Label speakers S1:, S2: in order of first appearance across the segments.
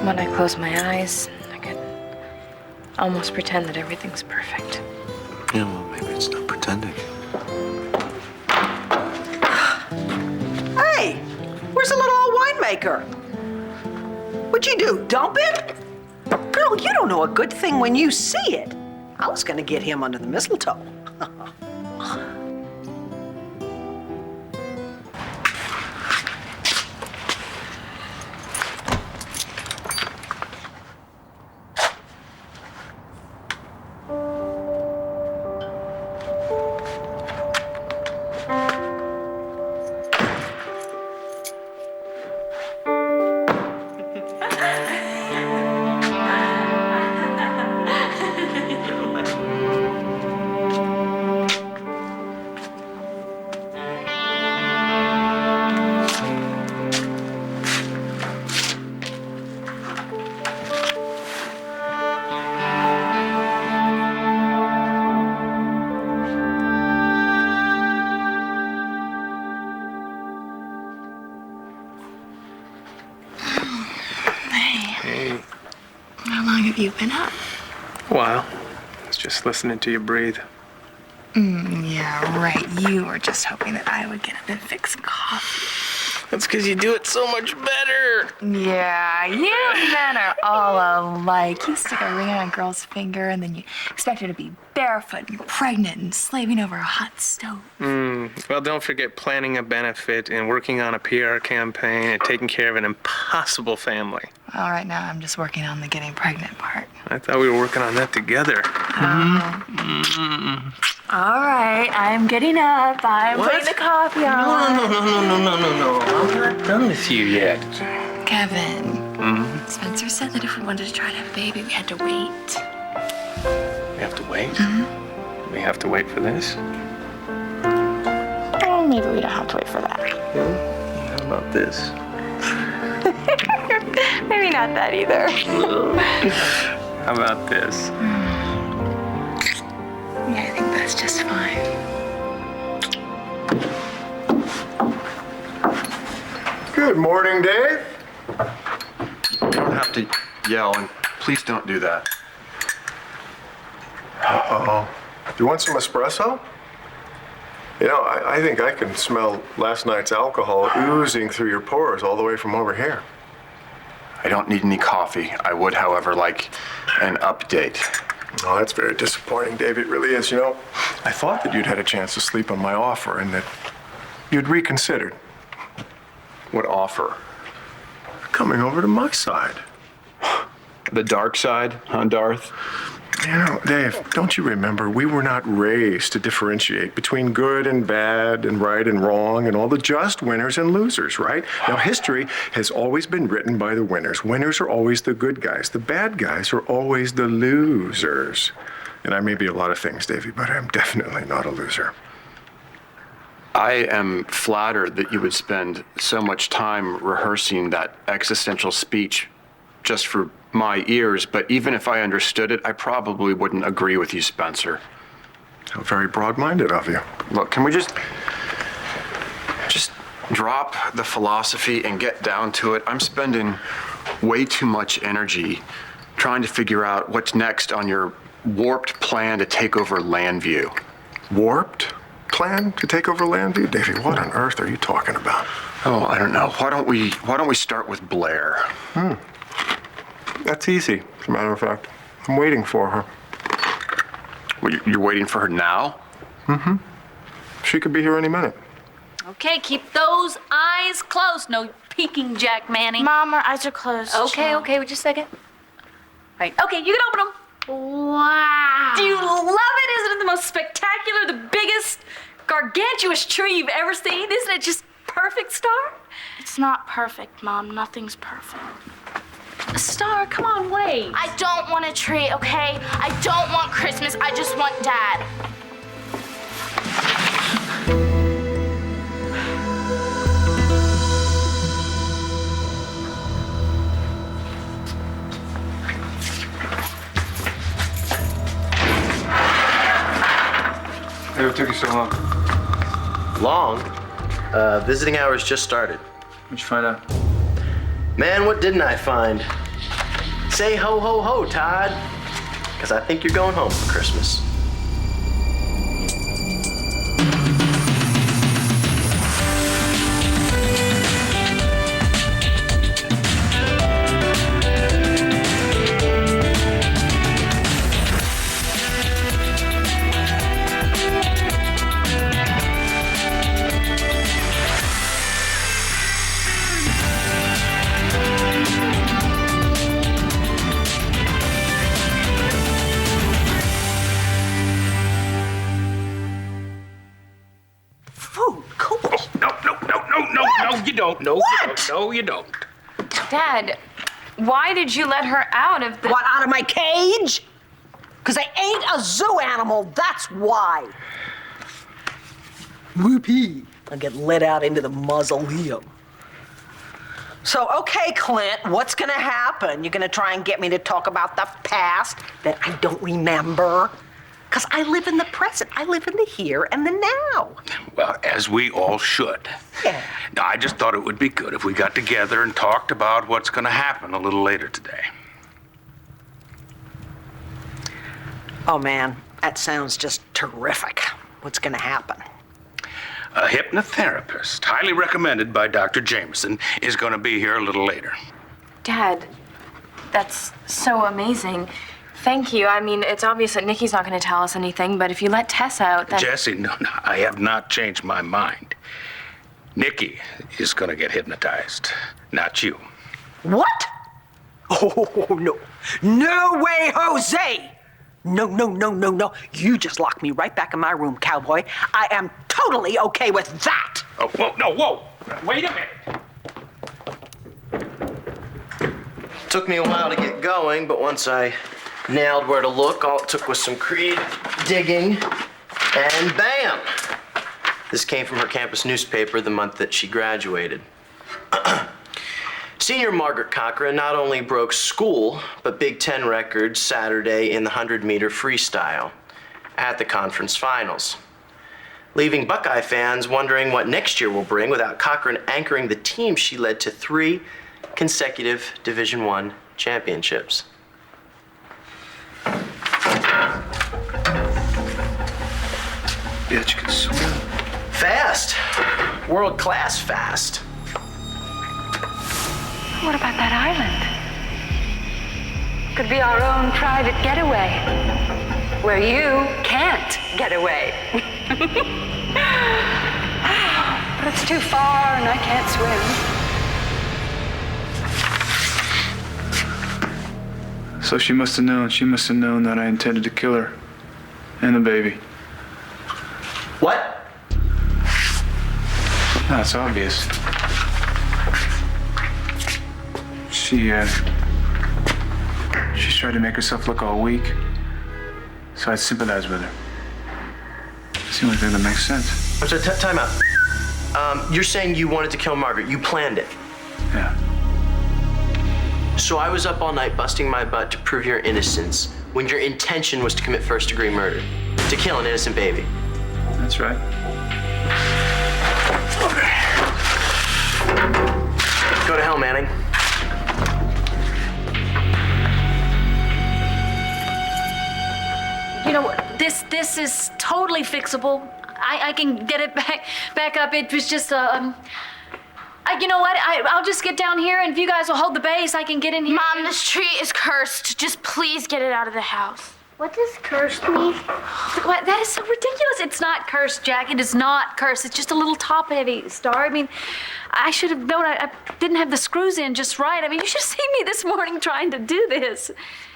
S1: When I close my eyes, I could almost pretend that everything's perfect.
S2: Yeah, well, maybe it's not pretending.
S3: Hey, where's the little old winemaker? What'd you do, dump it? Girl, you don't know a good thing when you see it. I was gonna get him under the mistletoe.
S1: How long have you been up?
S4: A while. It's just listening to you breathe.
S1: Yeah, right. You were just hoping that I would get up and fix coffee.
S4: That's because you do it so much better.
S1: Yeah, you men are all alike. You stick a ring on a girl's finger and then you expect her to be barefoot and pregnant and slaving over a hot stove.
S4: Well, don't forget planning a benefit and working on a PR campaign and taking care of an impossible family.
S1: Well, right now I'm just working on the getting pregnant part.
S4: I thought we were working on that together.
S1: All right, I'm getting up. I'm putting the coffee on.
S4: No. I'm not done with you yet.
S1: Kevin, Spencer said that if we wanted to try to have a baby, we had to wait.
S4: We have to wait? We have to wait for this?
S1: Oh, maybe we don't have to wait for that.
S4: How about this?
S1: Maybe not that either.
S4: How about this?
S1: Yeah, I think that's just fine.
S5: Good morning, Dave. You don't have to yell, and please don't do that. Uh-oh. You want some espresso? You know, I think I can smell last night's alcohol oozing through your pores all the way from over here.
S6: I don't need any coffee. I would, however, like an update.
S5: Oh, that's very disappointing, Dave. It really is. You know, I thought that you'd had a chance to sleep on my offer and that you'd reconsidered.
S6: What offer?
S5: Coming over to my side.
S6: The dark side, huh, Darth?
S5: You know, Dave, don't you remember we were not raised to differentiate between good and bad and right and wrong and all the just winners and losers, right? Now, history has always been written by the winners. Winners are always the good guys. The bad guys are always the losers. And I may be a lot of things, Davey, but I'm definitely not a loser.
S6: I am flattered that you would spend so much time rehearsing that existential speech just for my ears, but even if I understood it, I probably wouldn't agree with you, Spencer.
S5: How very broad-minded of you.
S6: Look, can we just drop the philosophy and get down to it? I'm spending way too much energy trying to figure out what's next on your warped plan to take over Landview.
S5: Warped plan to take over Landview? Davey, what on earth are you talking about?
S6: Oh, I don't know. Why don't we start with Blair?
S5: That's easy, as a matter of fact. I'm waiting for her.
S6: Well, you're waiting for her now?
S5: She could be here any minute.
S7: Okay, keep those eyes closed. No peeking, Jack Manning.
S8: Mom, our eyes are closed.
S7: Okay, wait just a second. Right. Okay, you can open them.
S8: Wow.
S7: Do you love it? Isn't it the most spectacular, the biggest, gargantuous tree you've ever seen? Isn't it just perfect, Star?
S8: It's not perfect, Mom. Nothing's perfect.
S7: Star, come on, wait.
S8: I don't want a tree, okay? I don't want Christmas. I just want Dad.
S6: Hey, what took you so long?
S9: Long? Visiting hours just started.
S6: What'd you find out?
S9: Man, what didn't I find? say ho, ho, ho, Todd. Because I think you're going home for Christmas.
S3: Food, cool.
S4: No, you don't. No,
S3: What?
S4: you don't. No, you don't.
S7: Dad, why did you let her out of the...
S3: What, out of my cage? Because I ain't a zoo animal, that's why. Whoopee. I'll get let out into the mausoleum. So, okay, Clint, what's gonna happen? You're gonna try and get me to talk about the past that I don't remember? Because I live in the present. I live in the here and the now.
S10: Well, as we all should.
S3: Yeah.
S10: Now, I just thought it would be good if we got together and talked about what's going to happen a little later today.
S3: Oh, man, that sounds just terrific. What's gonna happen?
S10: A hypnotherapist, highly recommended by Dr. Jameson, is going to be here a little later.
S7: Dad, that's so amazing. Thank you. I mean, it's obvious that Nikki's not going to tell us anything, but if you let Tess out, then...
S10: Jesse, no, I have not changed my mind. Nikki is going to get hypnotized, not you.
S3: What? Oh, no. No way, Jose! No. You just locked me right back in my room, cowboy. I am totally okay with that.
S10: Oh, whoa. Wait a minute.
S9: Took me a while to get going, but once I nailed where to look, all it took was some creative digging, and bam! This came from her campus newspaper the month that she graduated. Senior Margaret Cochran not only broke school, but Big Ten records Saturday in the 100-meter freestyle at the conference finals, leaving Buckeye fans wondering what next year will bring without Cochran anchoring the team she led to 3 consecutive Division I championships.
S2: Bitch can swim.
S9: Fast. World-class fast.
S1: What about that island? Could be our own private getaway, where you can't get away. But it's too far and I can't swim.
S11: So she must have known that I intended to kill her and the baby.
S9: What?
S11: That's obvious. She's tried to make herself look all weak, so I'd sympathize with her. It's the only thing that makes sense.
S9: I'm sorry, time out. You're saying you wanted to kill Margaret. You planned it.
S11: Yeah.
S9: So I was up all night busting my butt to prove your innocence when your intention was to commit first-degree murder, to kill an innocent baby.
S11: That's right.
S9: Go to hell, Manning.
S7: You know, this is totally fixable. I can get it back up. It was just you know what? I'll just get down here, and if you guys will hold the base, I can get in here.
S8: Mom, this tree is cursed. Just please get it out of the house. What does cursed mean?
S7: What? That is so ridiculous. It's not cursed, Jack. It is not cursed. It's just a little top-heavy, Star. I mean, I should have known. I didn't have the screws in just right. I mean, you should have seen me this morning trying to do this.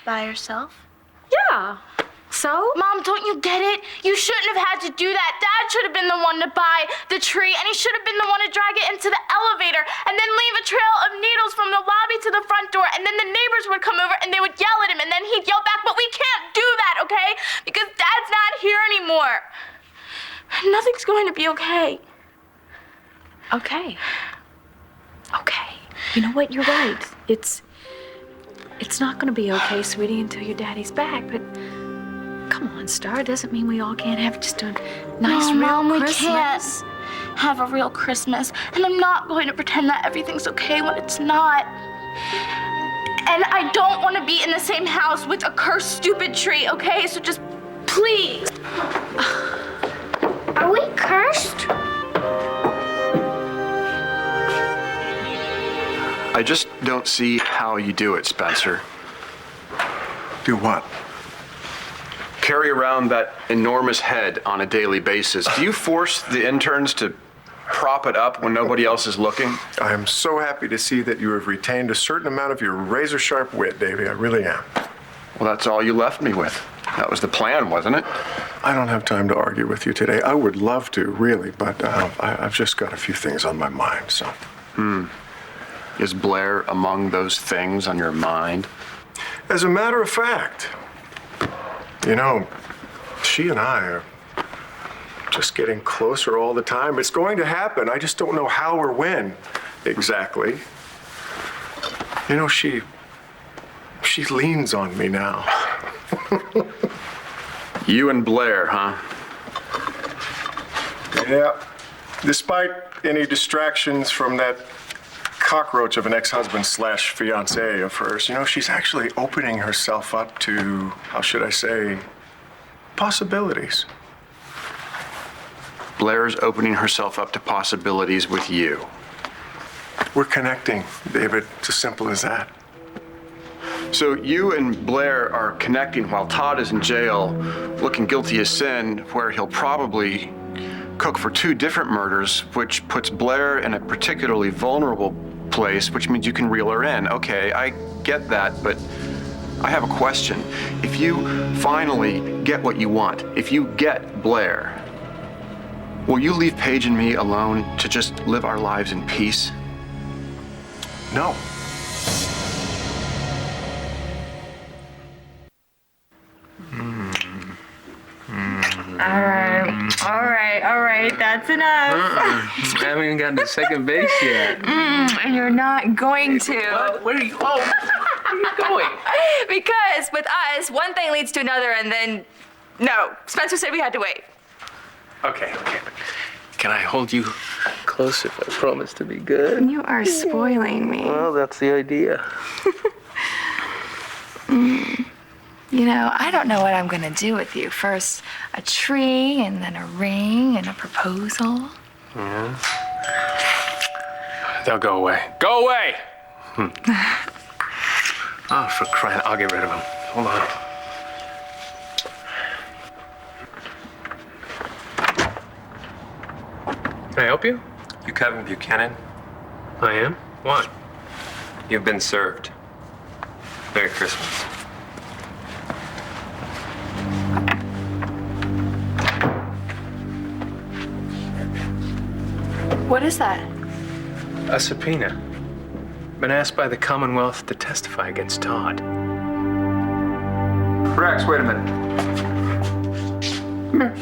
S8: By yourself?
S7: Yeah. So?
S8: Mom, don't you get it? You shouldn't have had to do that. Dad should have been the one to buy the tree, and he should have been the one to drag it into the elevator, and then leave a trail of needles from the lobby to the front door, and then the neighbors would come over, and they would yell at him, and then he'd yell back, but we can't do that, okay? Because Dad's not here anymore. Nothing's going to be okay.
S7: Okay. You know what? You're right. It's not gonna be okay, sweetie, until your daddy's back, but come on, Star. It doesn't mean we all can't have just a nice, real
S8: Mom,
S7: Christmas.
S8: We can't have a real Christmas, and I'm not going to pretend that everything's okay when it's not. And I don't want to be in the same house with a cursed, stupid tree, okay? So just please.
S12: Are we cursed?
S6: I just don't see how you do it, Spencer.
S5: Do what?
S6: Carry around that enormous head on a daily basis. Do you force the interns to prop it up when nobody else is looking?
S5: I am so happy to see that you have retained a certain amount of your razor-sharp wit, Davy. I really am.
S6: Well, that's all you left me with. That was the plan, wasn't it?
S5: I don't have time to argue with you today. I would love to, really, but I've just got a few things on my mind, so.
S6: Is Blair among those things on your mind?
S5: As a matter of fact, you know, she and I are just getting closer all the time. It's going to happen. I just don't know how or when exactly. You know, she leans on me now.
S6: You and Blair, huh?
S5: Yeah. Despite any distractions from that cockroach of an ex-husband/fiancé of hers, you know, she's actually opening herself up to, how should I say, possibilities.
S6: Blair's opening herself up to possibilities with you.
S5: We're connecting, David. It's as simple as that.
S6: So you and Blair are connecting while Todd is in jail, looking guilty as sin, where he'll probably cook for 2 different murders, which puts Blair in a particularly vulnerable place, which means you can reel her in. Okay, I get that, but I have a question. If you finally get what you want, if you get Blair, will you leave Paige and me alone to just live our lives in peace?
S5: No.
S1: All right, that's enough.
S4: I haven't even gotten to second base yet.
S1: And you're not going to.
S4: What? Where are you? Oh, where are you going?
S1: Because with us, one thing leads to another, and then, no, Spencer said we had to wait.
S4: Okay. Can I hold you close if I promise to be good?
S1: You are spoiling me.
S4: Well, that's the idea.
S1: You know, I don't know what I'm gonna do with you. First, a tree, and then a ring, and a proposal.
S4: Yeah. They'll go away. Go away! Oh, for crying, I'll get rid of them. Hold on. Can I help you?
S13: You Kevin Buchanan?
S4: I am. Why?
S13: You've been served. Merry Christmas.
S1: What is that?
S4: A subpoena. Been asked by the Commonwealth to testify against Todd.
S11: Rex, wait a minute. Come here.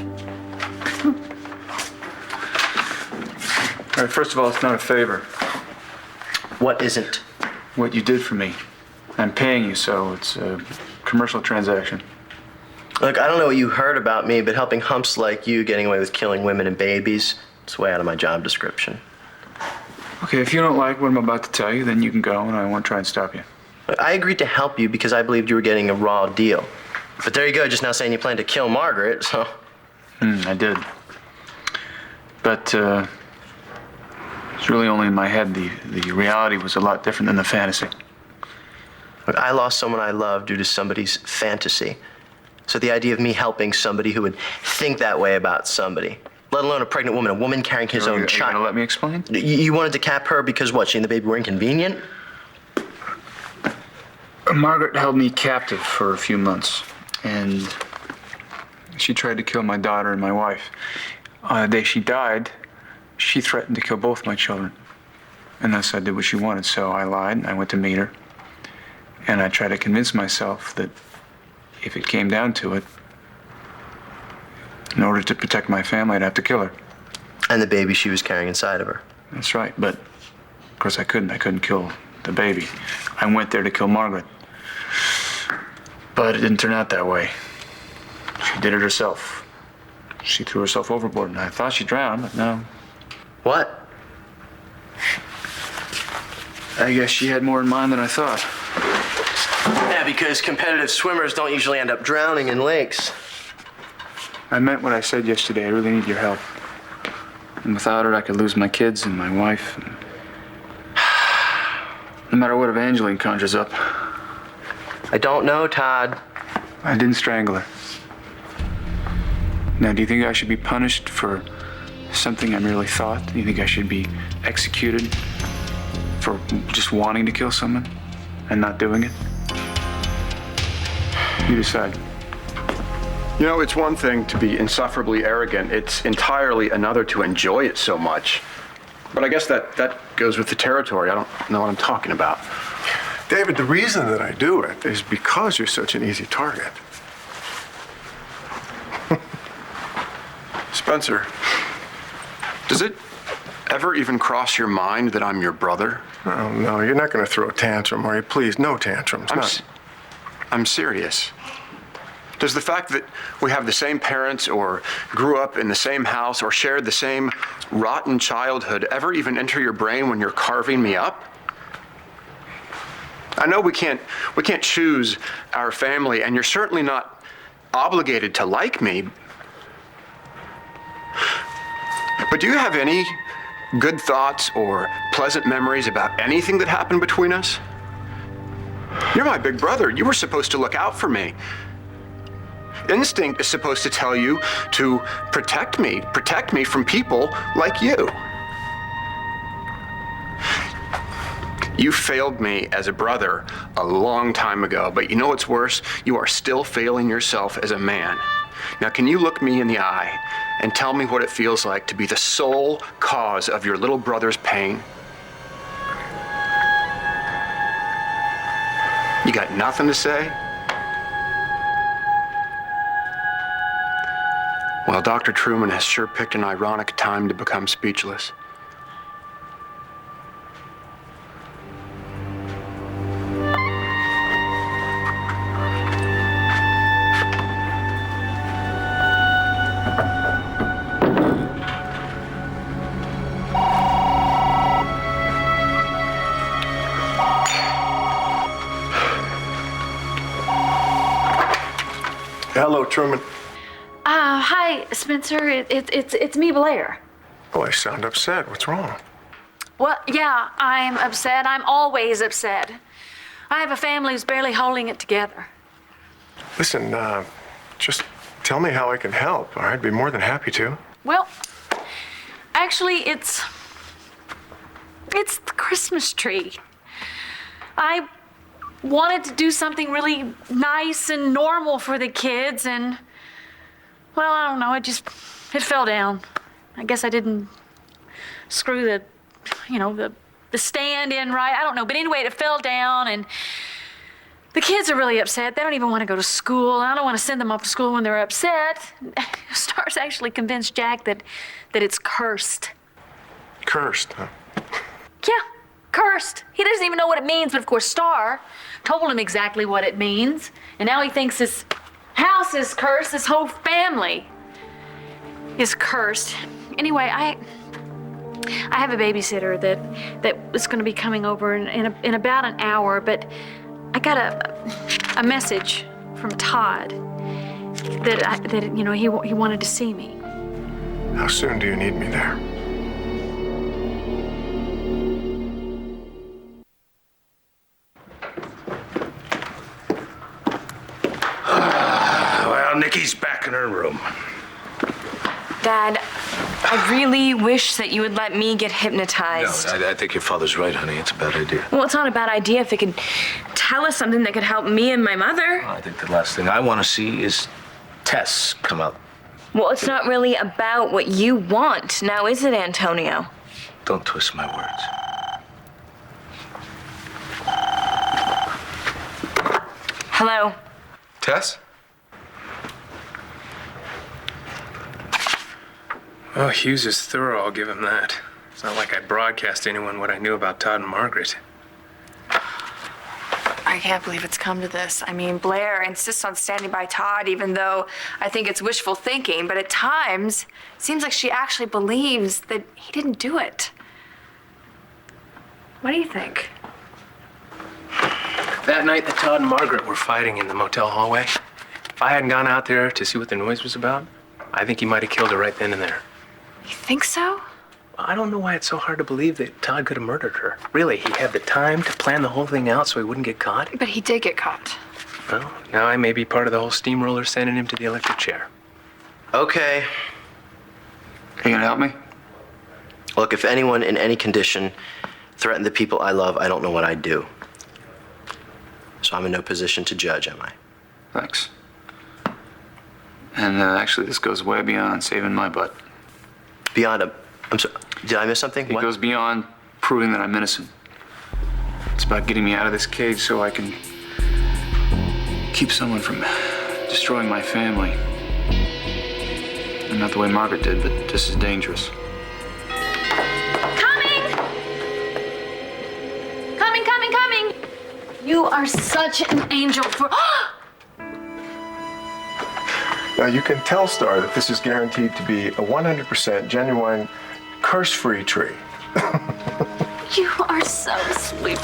S11: All right, first of all, it's not a favor.
S9: What isn't?
S11: What you did for me. I'm paying you, so it's a commercial transaction.
S9: Look, I don't know what you heard about me, but helping humps like you getting away with killing women and babies, it's way out of my job description.
S11: Okay, if you don't like what I'm about to tell you, then you can go, and I won't try and stop you.
S9: I agreed to help you because I believed you were getting a raw deal. But there you go, just now saying you plan to kill Margaret, so...
S11: I did. But, it's really only in my head. The reality was a lot different than the fantasy.
S9: Look, I lost someone I loved due to somebody's fantasy. So the idea of me helping somebody who would think that way about somebody, let alone a pregnant woman, a woman carrying his own
S11: Are you
S9: child.
S11: gonna let me explain?
S9: You wanted to cap her because what, she and the baby were inconvenient?
S11: Margaret held me captive for a few months, and she tried to kill my daughter and my wife. On the day she died, she threatened to kill both my children. And thus I did what she wanted, so I lied, and I went to meet her. And I tried to convince myself that if it came down to it, in order to protect my family, I'd have to kill her.
S9: And the baby she was carrying inside of her.
S11: That's right, but of course I couldn't kill the baby. I went there to kill Margaret. But it didn't turn out that way. She did it herself. She threw herself overboard, and I thought she drowned, but no.
S9: What?
S11: I guess she had more in mind than I thought.
S9: Yeah, because competitive swimmers don't usually end up drowning in lakes.
S11: I meant what I said yesterday. I really need your help. And without her, I could lose my kids and my wife. And no matter what Evangeline conjures up.
S9: I don't know, Todd.
S11: I didn't strangle her. Now, do you think I should be punished for something I merely thought? Do you think I should be executed for just wanting to kill someone and not doing it? You decide.
S6: You know, it's one thing to be insufferably arrogant. It's entirely another to enjoy it so much. But I guess that goes with the territory. I don't know what I'm talking about.
S5: David, the reason that I do it is because you're such an easy target.
S6: Spencer, does it ever even cross your mind that I'm your brother?
S5: Oh, no, you're not going to throw a tantrum, are you? Please, no tantrums.
S6: I'm serious. Does the fact that we have the same parents or grew up in the same house or shared the same rotten childhood ever even enter your brain when you're carving me up? I know we can't choose our family, and you're certainly not obligated to like me. But do you have any good thoughts or pleasant memories about anything that happened between us? You're my big brother. You were supposed to look out for me. Instinct is supposed to tell you to protect me from people like you. You failed me as a brother a long time ago, but you know what's worse? You are still failing yourself as a man. Now, can you look me in the eye and tell me what it feels like to be the sole cause of your little brother's pain? You got nothing to say? Well, Dr. Truman has sure picked an ironic time to become speechless.
S5: Hello, Truman.
S7: Hi, Spencer. It's me, Blair.
S5: Boy, you sound upset. What's wrong?
S7: Well, yeah, I'm upset. I'm always upset. I have a family who's barely holding it together.
S5: Listen, just tell me how I can help. I'd be more than happy to.
S7: Well, actually, it's the Christmas tree. I wanted to do something really nice and normal for the kids, and, well, I don't know, it fell down. I guess I didn't screw the stand in right. I don't know, but anyway, it fell down, and the kids are really upset. They don't even want to go to school. I don't want to send them off to school when they're upset. Star's actually convinced Jack that it's cursed.
S5: Cursed, huh?
S7: Yeah, cursed. He doesn't even know what it means, but of course Star told him exactly what it means. And now he thinks his house is cursed, his whole family is cursed. Anyway, I have a babysitter that is going to be coming over in about an hour, but I got a message from Todd that he wanted to see me.
S5: How soon do you need me there?
S10: Well, Nikki's back in her room.
S1: Dad, I really wish that you would let me get hypnotized.
S2: No, I think your father's right, honey. It's a bad idea.
S1: Well, it's not a bad idea if it could tell us something that could help me and my mother.
S2: I think the last thing I want to see is Tess come out.
S1: Well, it's not really about what you want, now is it, Antonio?
S2: Don't twist my words.
S1: Hello?
S13: Tess?
S4: Well, Hughes is thorough, I'll give him that. It's not like I broadcast to anyone what I knew about Todd and Margaret.
S1: I can't believe it's come to this. I mean, Blair insists on standing by Todd, even though I think it's wishful thinking, but at times, it seems like she actually believes that he didn't do it. What do you think?
S4: That night that Todd and Margaret were fighting in the motel hallway, if I hadn't gone out there to see what the noise was about, I think he might have killed her right then and there.
S1: You think so?
S4: I don't know why it's so hard to believe that Todd could have murdered her. Really, he had the time to plan the whole thing out so he wouldn't get caught.
S1: But he did get caught.
S4: Well, now I may be part of the whole steamroller sending him to the electric chair.
S9: Okay.
S11: You gonna help me?
S9: Look, if anyone in any condition threatened the people I love, I don't know what I'd do. So I'm in no position to judge, am I?
S11: Thanks. And actually, this goes way beyond saving my butt.
S9: I'm sorry, did I miss something?
S11: It goes beyond proving that I'm innocent. It's about getting me out of this cage so I can keep someone from destroying my family. And not the way Margaret did, but just as dangerous.
S7: Coming! You are such an angel for.
S5: Now, you can tell Star that this is guaranteed to be a 100% genuine, curse-free tree.
S7: You are so sweet.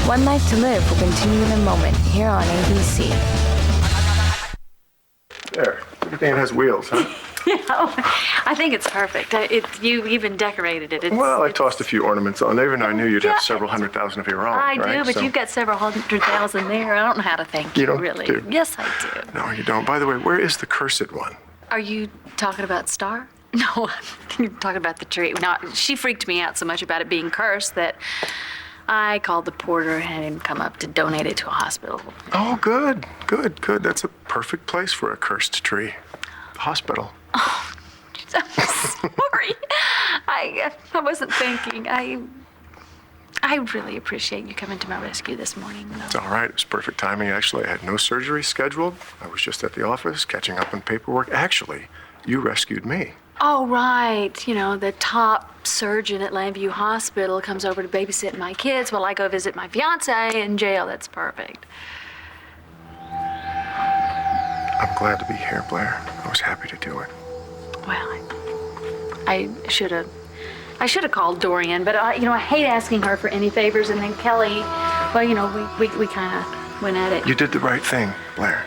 S1: One Life to Live will continue in a moment here on ABC.
S5: There. Everything has wheels, huh?
S7: I think it's perfect. You even decorated it.
S5: Well, I tossed a few ornaments on there, even though I knew you'd have several 100,000 of your own,
S7: I
S5: right?
S7: do, but
S5: So-
S7: you've got several 100,000 there. I don't know how to thank you,
S5: You don't
S7: really.
S5: do?
S7: Yes, I do.
S5: No, you don't. By the way, where is the cursed one?
S7: Are you talking about Star? No, you're talking about the tree. No, she freaked me out so much about it being cursed that I called the porter and had him come up to donate it to a hospital.
S5: Oh, good. That's a perfect place for a cursed tree. The hospital.
S7: I'm sorry. I wasn't thinking. I really appreciate you coming to my rescue this morning.
S5: It's all right. It was perfect timing, actually. I had no surgery scheduled. I was just at the office catching up on paperwork. Actually, you rescued me.
S7: Oh, right. You know, the top surgeon at Lambview Hospital comes over to babysit my kids while I go visit my fiance in jail. That's perfect.
S5: I'm glad to be here, Blair. I was happy to do it.
S7: Well, I should have called Dorian, but I hate asking her for any favors. And then Kelly, well, we kind of went at it.
S5: You did the right thing, Blair.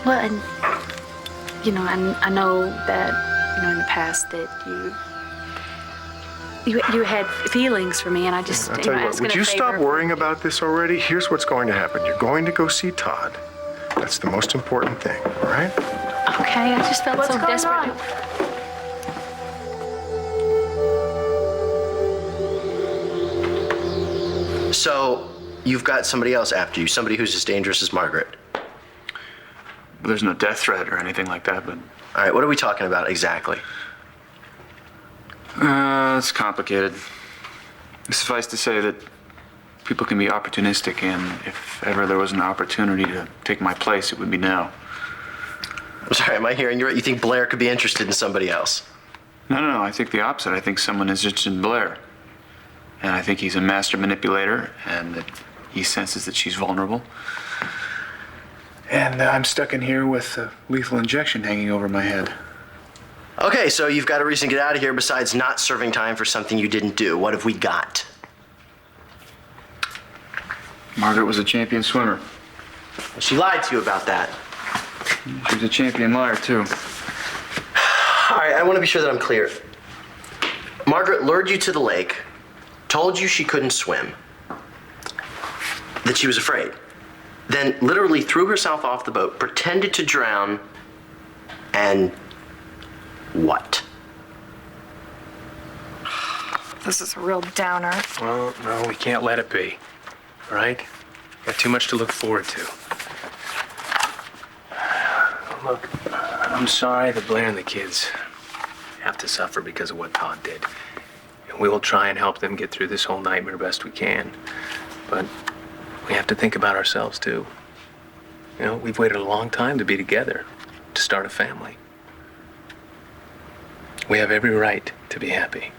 S7: Well, and I know that in the past that you had feelings for me, and I just
S5: I'll tell you what,
S7: asking
S5: would
S7: a
S5: you stop
S7: favor.
S5: worrying about this already? Here's what's going to happen. You're going to go see Todd. That's the most important thing, all right?
S7: Okay, I just felt
S8: What's
S7: so
S8: going
S7: desperate.
S8: on?
S9: So, you've got somebody else after you, somebody who's as dangerous as Margaret.
S11: There's no death threat or anything like that, but...
S9: All right, what are we talking about exactly?
S11: It's complicated. Suffice to say that people can be opportunistic, and if ever there was an opportunity to take my place, it would be now.
S9: I'm sorry, am I hearing you right? You think Blair could be interested in somebody else?
S11: No, I think the opposite. I think someone is interested in Blair. And I think he's a master manipulator, and that he senses that she's vulnerable. And I'm stuck in here with a lethal injection hanging over my head.
S9: Okay, so you've got a reason to get out of here besides not serving time for something you didn't do. What have we got?
S11: Margaret was a champion swimmer.
S9: She lied to you about that.
S11: She was a champion liar, too.
S9: All right, I want to be sure that I'm clear. Margaret lured you to the lake, told you she couldn't swim, that she was afraid, then literally threw herself off the boat, pretended to drown, and what?
S1: This is a real downer.
S4: Well, no, we can't let it be. All right? Got too much to look forward to. Look, I'm sorry that Blair and the kids have to suffer because of what Todd did. And we will try and help them get through this whole nightmare best we can. But we have to think about ourselves, too. We've waited a long time to be together, to start a family. We have every right to be happy.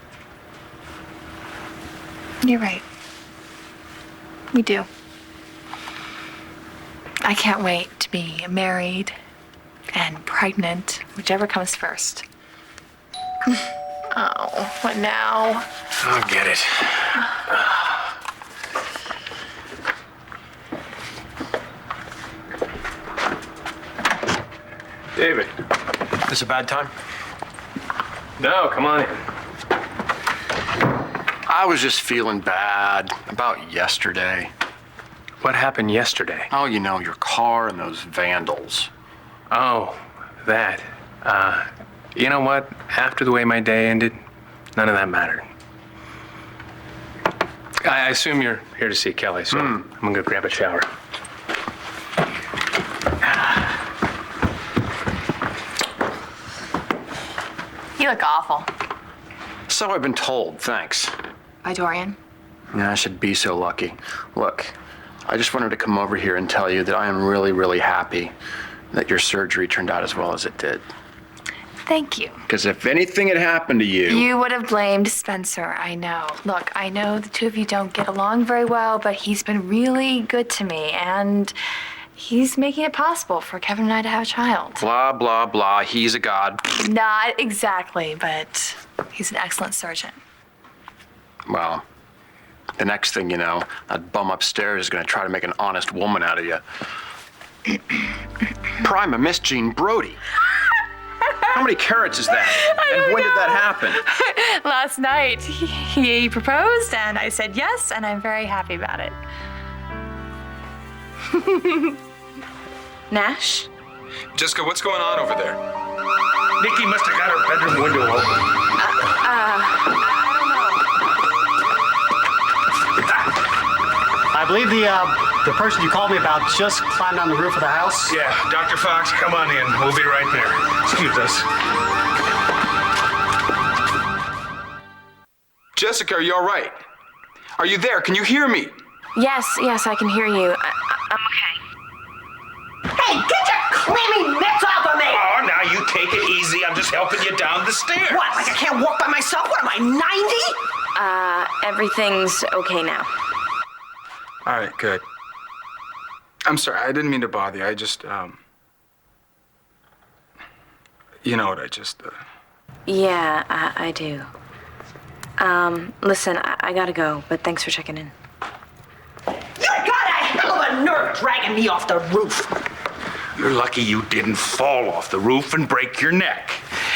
S1: You're right. We do. I can't wait to be married and pregnant, whichever comes first. Oh, what now?
S4: I'll get it. David.
S6: This a bad time?
S4: No, come on in.
S6: I was just feeling bad about yesterday.
S4: What happened yesterday?
S6: Oh, you know, your car and those vandals.
S4: Oh, that. You know what? After the way my day ended, none of that mattered. I assume you're here to see Kelly, so I'm gonna go grab a shower.
S1: You look awful.
S6: So I've been told, thanks.
S1: By Dorian?
S6: Yeah, I should be so lucky. Look, I just wanted to come over here and tell you that I am really, really happy that your surgery turned out as well as it did.
S1: Thank you.
S6: Because if anything had happened to you...
S1: You would have blamed Spencer, I know. Look, I know the two of you don't get along very well, but he's been really good to me, and he's making it possible for Kevin and I to have a child.
S6: Blah, blah, blah. He's a god.
S1: Not exactly, but he's an excellent surgeon.
S6: Well, the next thing you know, that bum upstairs is going to try to make an honest woman out of you. Prima Miss Jean Brody. How many carats is that? And when did that happen?
S1: Last night, he proposed, and I said yes, and I'm very happy about it. Nash?
S11: Jessica, what's going on over there?
S10: Nikki must have got her bedroom window open.
S12: I believe the person you called me about just climbed on the roof of the house.
S10: Yeah, Dr. Fox, come on in. We'll be right there. Excuse us.
S11: Jessica, are you all right? Are you there? Can you hear me?
S1: Yes, I can hear you. I'm okay.
S3: Hey, get your clammy mitts off of me!
S10: Oh, now you take it easy. I'm just helping you down the stairs.
S3: What, like I can't walk by myself? What am I, 90?
S1: Everything's okay now.
S11: All right, good. I'm sorry, I didn't mean to bother you. I just, you know what,
S1: Yeah, I do. Listen, I gotta go, but thanks for checking in.
S3: You got a hell of a nerve dragging me off the roof.
S10: You're lucky you didn't fall off the roof and break your neck.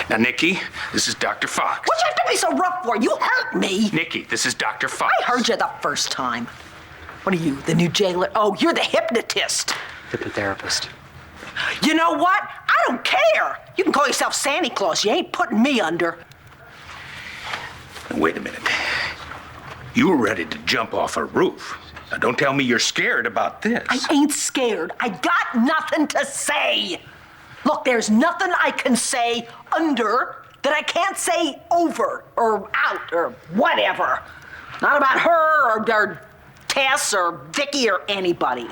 S10: Now, Nikki, this is Dr. Fox.
S3: What you have to be so rough for? You hurt me.
S10: Nikki, this is Dr. Fox.
S3: I heard you the first time. What are you, the new jailer? Oh, you're the hypnotist.
S12: Hypnotherapist.
S3: You know what? I don't care. You can call yourself Santa Claus. You ain't putting me under.
S10: Wait a minute. You were ready to jump off a roof. Now, don't tell me you're scared about this.
S3: I ain't scared. I got nothing to say. Look, there's nothing I can say under that I can't say over or out or whatever. Not about her or Tess or Vicky or anybody.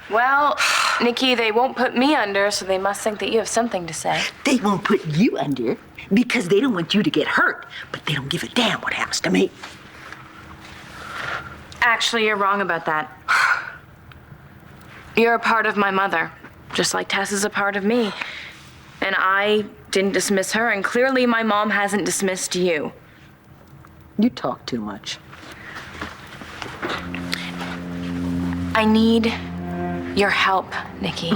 S1: Well, Nikki, they won't put me under, so they must think that you have something to say.
S3: They won't put you under because they don't want you to get hurt, but they don't give a damn what happens to me.
S1: Actually, you're wrong about that. You're a part of my mother, just like Tess is a part of me. And I didn't dismiss her, and clearly my mom hasn't dismissed you.
S3: You talk too much.
S1: I need your help, Nikki.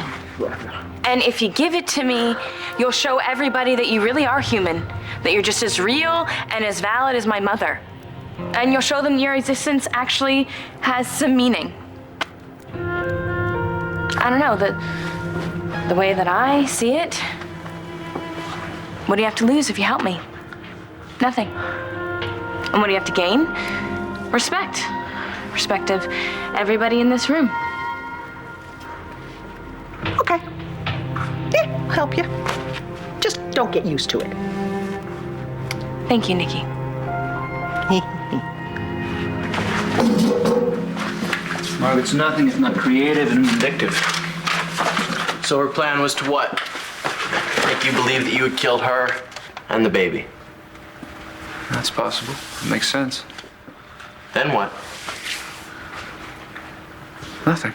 S1: And if you give it to me, you'll show everybody that you really are human, that you're just as real and as valid as my mother. And you'll show them your existence actually has some meaning. I don't know, the way that I see it, what do you have to lose if you help me? Nothing. And what do you have to gain? Respect. Respect of everybody in this room.
S3: Okay. Yeah, I'll help you. Just don't get used to it.
S1: Thank you, Nikki.
S2: Margaret's nothing if not creative and vindictive.
S9: So her plan was to what? Make you believe that you had killed her and the baby.
S11: That's possible. Makes sense.
S9: Then what?
S11: Nothing.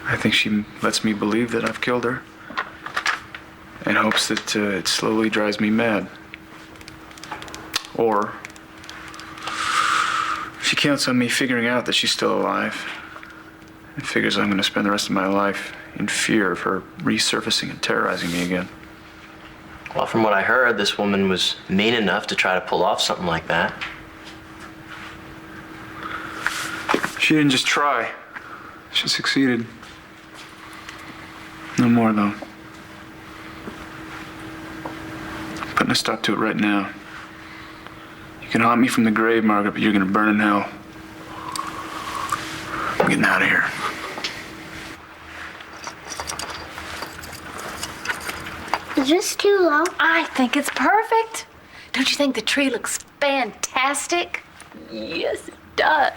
S11: I think she lets me believe that I've killed her in hopes that it slowly drives me mad. Or she counts on me figuring out that she's still alive. And figures I'm going to spend the rest of my life in fear of her resurfacing and terrorizing me again.
S9: Well, from what I heard, this woman was mean enough to try to pull off something like that.
S11: She didn't just try. She succeeded. No more, though. Putting a stop to it right now. You can haunt me from the grave, Margaret, but you're gonna burn in hell. I'm getting out of here.
S8: Is this too low?
S7: I think it's perfect. Don't you think the tree looks fantastic? Yes, it does.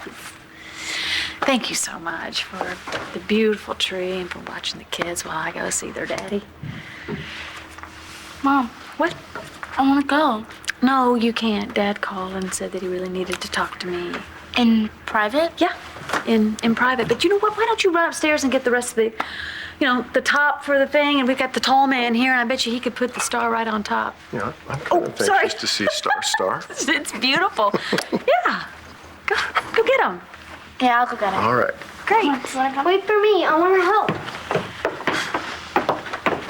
S7: Thank you so much for the beautiful tree and for watching the kids while I go see their daddy.
S8: Mom,
S7: What?
S8: I want to go.
S7: No, you can't. Dad called and said that he really needed to talk to me.
S8: In private?
S7: Yeah, in private. But you know what? Why don't you run upstairs and get the rest of the, the top for the thing? And we've got the tall man here, and I bet you he could put the star right on top.
S5: Yeah, I'm kind of
S7: sorry.
S5: anxious to see Star.
S7: It's beautiful. Yeah. Go get him.
S8: Yeah, I'll go get it.
S5: All right.
S7: Great.
S8: Wait for me. I want to help.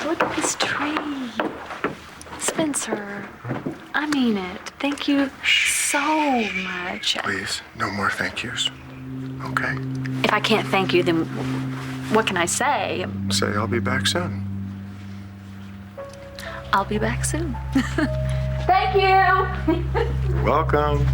S7: Look at this tree. Spencer, I mean it. Thank you so much.
S5: Please, no more thank yous. Okay?
S7: If I can't thank you, then what can I say?
S5: Say I'll be back soon.
S7: I'll be back soon. Thank you.
S5: Welcome.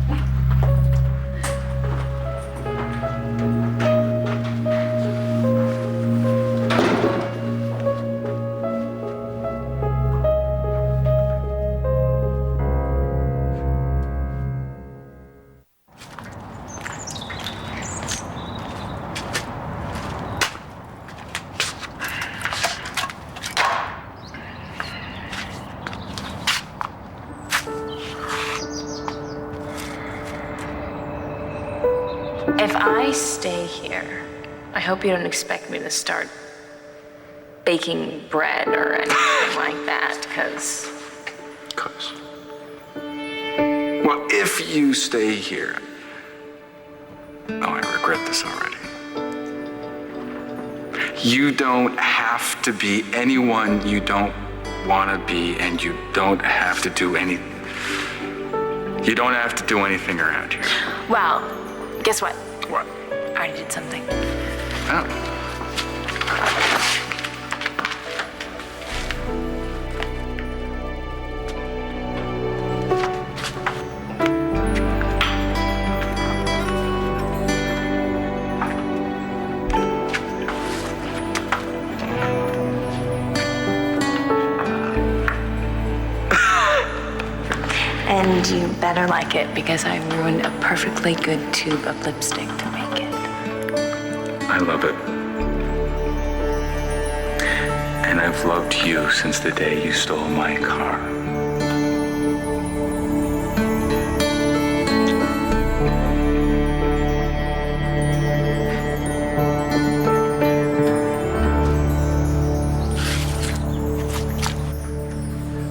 S1: If I stay here, I hope you don't expect me to start baking bread or anything like that, because...
S11: Well, if you stay here... Oh, I regret this already. You don't have to be anyone you don't want to be, and you don't have to do any... You don't have to do anything around here.
S1: Well, guess what?
S11: What?
S1: I already did something.
S11: Oh.
S1: And you better like it, because I ruined a perfectly good tube of lipstick to make it.
S11: I love it. And I've loved you since the day you stole my car.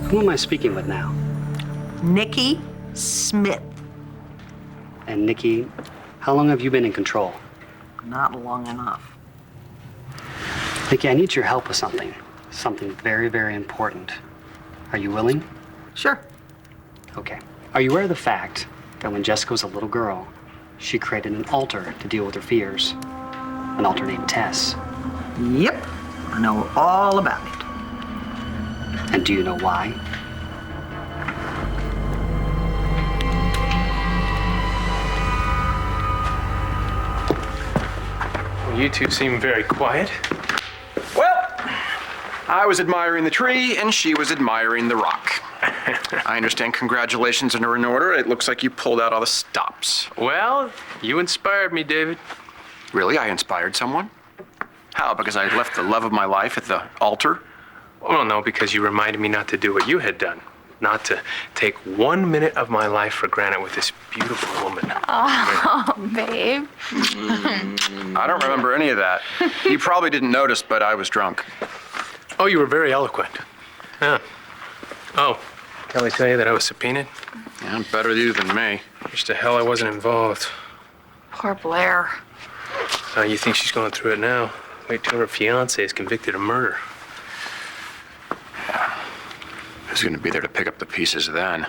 S12: Who am I speaking with now?
S3: Nikki Smith.
S12: And Nikki, how long have you been in control?
S3: Not long enough.
S12: Nikki, I need your help with something. Something very, very important. Are you willing?
S3: Sure.
S12: Okay. Are you aware of the fact that when Jessica was a little girl, she created an altar to deal with her fears? An altar named Tess.
S3: Yep. I know all about it.
S12: And do you know why?
S4: You two seem very quiet.
S6: Well, I was admiring the tree and she was admiring the rock. I understand congratulations are in order. It looks like you pulled out all the stops.
S4: Well, you inspired me, David.
S6: Really? I inspired someone? How? Because I left the love of my life at the altar?
S4: Well, no, because you reminded me not to do what you had done. Not to take 1 minute of my life for granted with this beautiful woman.
S7: Oh, babe.
S6: I don't remember any of that. You probably didn't notice, but I was drunk.
S4: Oh, you were very eloquent. Yeah. Oh, Kelly tell you that I was subpoenaed?
S6: Yeah, better you than me.
S4: Wish to hell I wasn't involved.
S7: Poor Blair.
S4: You think she's going through it now? Wait till her fiance is convicted of murder.
S6: Who's gonna be there to pick up the pieces then?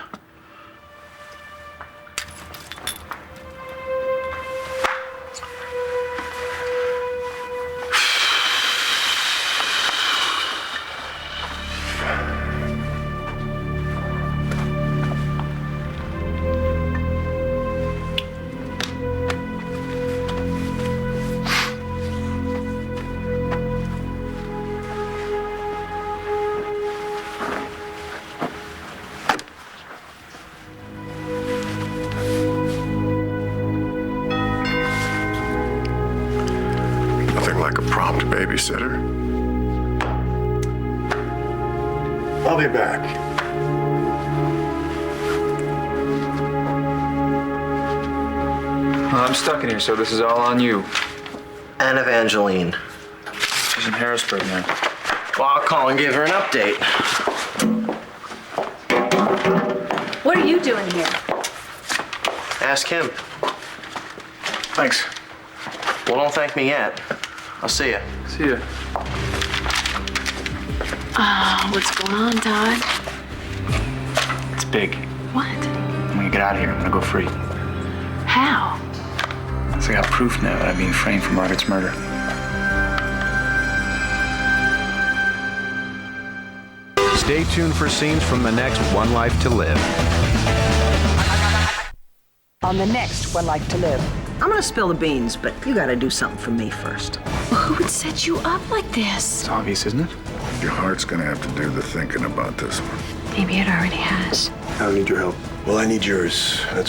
S5: Nothing like a prompt babysitter. I'll be back.
S11: Well, I'm stuck in here, so this is all on you.
S9: And Evangeline.
S11: She's in Harrisburg now.
S9: Well, I'll call and give her an update.
S7: What are you doing here?
S9: Ask him.
S11: Thanks.
S9: Well, don't thank me yet. I'll see you.
S11: See ya.
S7: What's going on, Todd?
S11: It's big.
S7: What?
S11: I'm gonna get out of here. I'm gonna go free.
S7: How?
S11: So I got proof now that I'm being framed for Margaret's murder.
S14: Stay tuned for scenes from the next One Life to Live.
S3: On the next One Life to Live. I'm gonna spill the beans, but you gotta do something for me first.
S7: Well, who would set you up like this?
S11: It's obvious, isn't it?
S15: Your heart's gonna have to do the thinking about this one.
S7: Maybe it already has.
S15: I don't need your help. Well, I need yours. That's